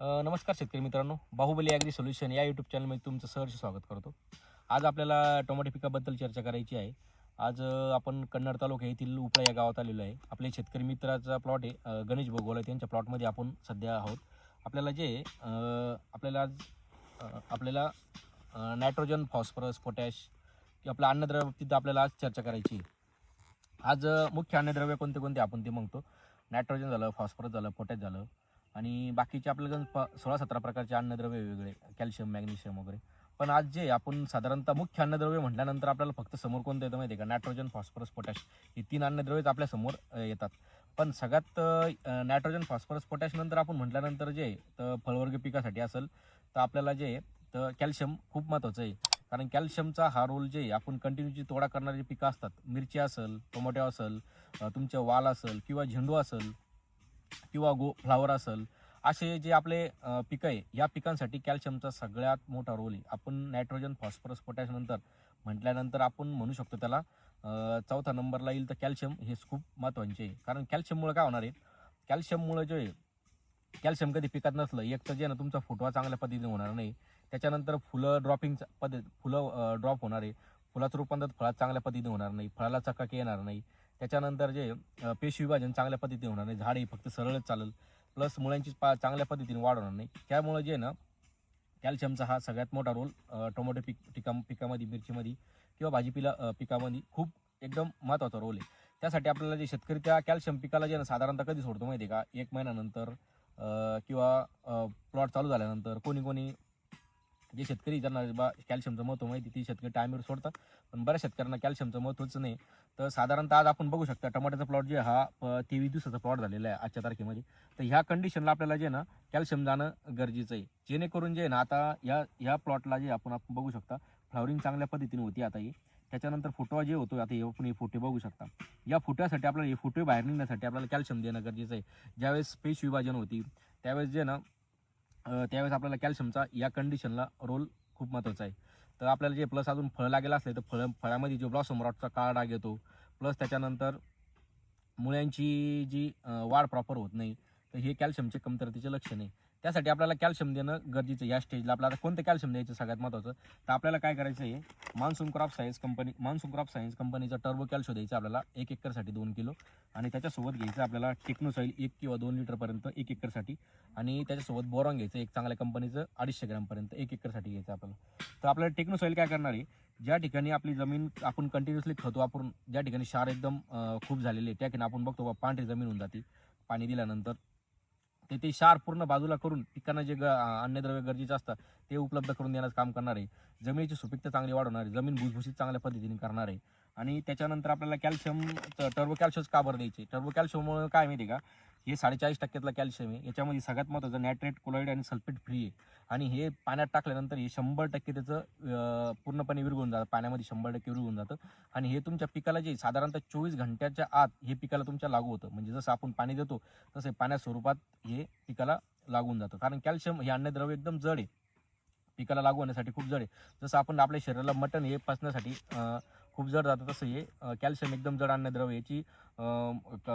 नमस्कार शेतकरी मित्रांनो, बाहुबली ॲग्री सोल्युशन या यूट्यूब चॅनलमध्ये तुमचं सहर्ष स्वागत करतो. आज आपल्याला टोमॅटो पिकाबद्दल चर्चा करायची आहे. आज आपण कन्नड तालुका येथील उपळा या गावात आलेलो आहे. आपले शेतकरी मित्राचा प्लॉट आहे, गणेश भोगवले त्यांच्या प्लॉटमध्ये आपण सध्या आहोत. आपल्याला जे आपल्याला आज आपल्याला नायट्रोजन, फॉस्फरस, पोटॅश किंवा आपल्या अन्नद्रव्य बाबतीत आपल्याला आज चर्चा करायची आहे. आज मुख्य अन्नद्रव्य कोणते कोणते आपण ते म्हणतो. नायट्रोजन झालं, फॉस्फरस झालं, पोटॅश झालं आणि बाकीचे आपल्याला 16-17 प्रकारचे अन्नद्रव्य वेगवेगळे, कॅल्शियम, मॅग्नेशियम वगैरे. पण आज जे आपण साधारणतः मुख्य अन्नद्रव्य म्हटल्यानंतर आपल्याला फक्त समोर कोणतं येतं माहिती आहे का? नायट्रोजन, फॉस्फरस, पोटॅश हे 3 अन्नद्रव्यच आपल्या समोर येतात. पण सगळ्यात नायट्रोजन, फॉस्फरस, पोटॅश नंतर आपण म्हटल्यानंतर जे तर फळवर्गीय पिकासाठी असेल तर आपल्याला जे तर कॅल्शियम खूप महत्त्वाचं आहे. कारण कॅल्शियमचा हा रोल जे आपण कंटिन्यूची तोडा करणारी पिकं असतात, मिरची असेल, टोमॅटो असेल, तुमचे वाल असेल किंवा झेंडू असेल किंवा फ्लावर असेल, असे जे आपले पिकं आहे, या पिकांसाठी कॅल्शियमचा सगळ्यात मोठा रोल आहे. आपण नायट्रोजन, फॉस्फरस, पोटॅश नंतर म्हटल्यानंतर आपण म्हणू शकतो त्याला चौथा नंबरला येईल तर कॅल्शियम हेच खूप महत्त्वाचे आहे. कारण कॅल्शियममुळे काय होणार आहे, कॅल्शियममुळे जे आहे, कॅल्शियम कधी पिकात नसलं, एक तर जे ना तुमचा फुटवा चांगल्या पद्धतीने होणार नाही. त्याच्यानंतर फुलं फुलं ड्रॉप होणार आहे. फुलाचं रूपांतर फळात चांगल्या पद्धतीने होणार नाही. फळाला चकाकी येणार नाही. त्याच्यानंतर जे पेशी विभाजन चांगल्या पद्धतीने होणार नाही. झाड हे फक्त सरळच चालेल. प्लस मुळ्यांची चांगल्या पद्धतीने वाढ होणार नाही. त्यामुळे जे ना कॅल्शियमचा हा सगळ्यात मोठा रोल टोमॅटो पिकामध्ये, मिरचीमध्ये किंवा भाजीपिला पिकामध्ये खूप एकदम महत्त्वाचा रोल आहे. त्यासाठी आपल्याला जे शेतकरी त्या कॅल्शियम पिकाला जे ना साधारणतः कधी सोडतो माहिती आहे का? 1 महिन्यानंतर किंवा प्लॉट चालू झाल्यानंतर कोणी जे शेतकरी ज्यांना कॅल्शियमचं महत्त्व माहिती ती शेतकरी टायमवर सोडतात. पण बऱ्याच शेतकऱ्यांना कॅल्शियमचं महत्त्वच नाही. तर साधारणतः आज आपण बघू शकता टमाट्याचा प्लॉट जे हा 23 दिवसाचा प्लॉट झालेला आहे आजच्या तारखेमध्ये. तर ह्या कंडिशनला आपल्याला जे ना कॅल्शियम जाणं गरजेचं आहे. जेणेकरून जे ना आता ह्या प्लॉटला जे आपण बघू शकता फ्लॉवरिंग चांगल्या पद्धतीने होती आता ही. त्याच्यानंतर फुटवा जे होतो आता आपण हे फुटे बघू शकता. या फुट्यासाठी आपल्याला हे फुटे बाहेर निघण्यासाठी आपल्याला कॅल्शियम देणं गरजेचं आहे. ज्यावेळेस पेशी विभाजन होती त्यावेळेस जे ना त्यावेळेस आपल्याला कॅल्शियमचा या कंडिशनला रोल खूप महत्त्वाचा आहे. तर आपल्याला जे प्लस अजून फळं लागेल असले तर फळामध्ये जो ब्लॉसम रॉटचा काळा डाग येतो, प्लस त्याच्यानंतर मुळ्यांची जी वाढ प्रॉपर होत नाही, तर हे कॅल्शियमचे कमतरतेचे लक्षण आहे. त्यासाठी आपल्याला कॅल्शियम देणं गरजेचं आहे. या स्टेजला आपल्याला कोणतं कॅल्शियम द्यायचं सगळ्यात महत्त्वाचं, तर आपल्याला काय करायचं आहे, मान्सून क्रॉप सायन्स कंपनीचा टर्बो कॅल्शियम द्यायचं आपल्याला 1 एकरसाठी 2 किलो आणि त्याच्यासोबत घ्यायचं आपल्याला टेक्नोसॉईल 1 किंवा 2 लिटरपर्यंत 1 एकरसाठी आणि त्याच्यासोबत बोरॉन घ्यायचं एक चांगल्या कंपनीचं 250 ग्रॅमपर्यंत 1 एकरसाठी घ्यायचं आपल्याला. तर आपल्याला टेक्नोसॉईल काय करणार आहे, ज्या ठिकाणी आपली जमीन आपण कंटिन्युअसली खत वापरून ज्या ठिकाणी क्षार एकदम खूप झालेले त्या ठिकाणी आपण बघतो पांढरी जमीन होऊन जाते पाणी दिल्यानंतर. ते क्षार पूर्ण बाजूला करून पिकांना जे अन्नद्रव्य गरजेचं असतं ते उपलब्ध करून देण्याचं काम करणार आहे. जमिनीची सुपीकता चांगली वाढवणार आहे. जमीन भुसभुशीत चांगल्या पद्धतीने करणार आहे. आणि त्याच्यानंतर आपल्याला कॅल्शियम टर्बो कॅल्शियम का बरं द्यायचे? टर्बो कॅल्शियममुळे काय माहिती आहे का, हे 40% कॅल्शियम आहे. याच्यामध्ये सगळ्यात महत्त्वाचं नायट्रेट, क्लोराईड आणि सल्फेट फ्री आहे. आणि हे पाण्यात टाकल्यानंतर हे 100% त्याचं पूर्णपणे विरघळून जातं. पाण्यामध्ये 100% विरघळून जातं. आणि हे तुमच्या पिकाला जे साधारणतः 24 घंट्याच्या आत हे पिकाला तुमच्या लागू होतं. म्हणजे जसं आपण पाणी देतो तसं पाण्या स्वरूपात हे पिकाला लागून जातं. कारण कॅल्शियम हे अन्नद्रव्य एकदम जड आहे. पिकाला लागू होण्यासाठी खूप जड आहे. जसं आपण आपल्या शरीराला मटण हे पचण्यासाठी खूप जड जातं, तसं हे कॅल्शियम एकदम जड अन्नद्रव्य. याची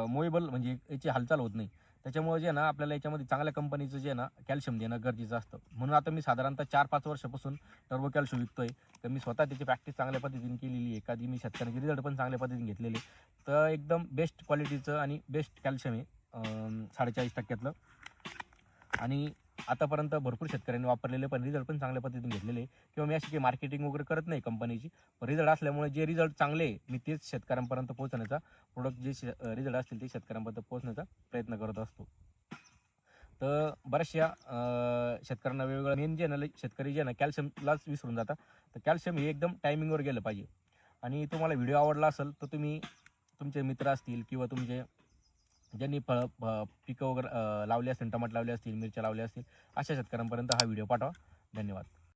मोएबल म्हणजे याची हालचाल होत नाही. त्याच्यामुळे जे ना आपल्याला याच्यामध्ये चांगल्या कंपनीचं जे ना कॅल्शियम देणं गरजेचं असतं. म्हणून आता मी साधारणतः 4-5 वर्षापासून टर्बो कॅल्शियम विकतोय. तर मी स्वतः त्याची प्रॅक्टिस चांगल्या पद्धतीने केलेली आहे. कधी मी शेतकऱ्यांचे रिझल्ट पण चांगल्या पद्धतीने घेतलेले. तर एकदम बेस्ट क्वालिटीचं आणि बेस्ट कॅल्शियम आहे 40% आणि आतापर्यंत भरपूर शेतकऱ्यांनी वापरलेले पण रिझल्ट पण चांगल्या पद्धतीने घेतलेले. किंवा मी अशी काही मार्केटिंग वगैरे करत नाही कंपनीची. रिझल्ट असल्यामुळे जे रिझल्ट चांगले मी तेच शेतकऱ्यांपर्यंत पोहोचण्याचा प्रोडक्ट जे रिझल्ट असतील ते शेतकऱ्यांपर्यंत पोहोचण्याचा प्रयत्न करत असतो. तर बऱ्याचशा शेतकऱ्यांना वेगवेगळं मेन जे ना शेतकरी जे ना कॅल्शियमलाच विसरून जातात. तर कॅल्शियम हे एकदम टायमिंगवर गेलं पाहिजे. आणि तुम्हाला व्हिडिओ आवडला असेल तर तुम्ही तुमचे मित्र असतील किंवा तुमचे ज्यांनी पिकं वगैरे लावली असतील, टमाटर लावले असतील, मिरच्या लावल्या असतील, अशा शेतकऱ्यांपर्यंत हा व्हिडिओ पाठवा. धन्यवाद.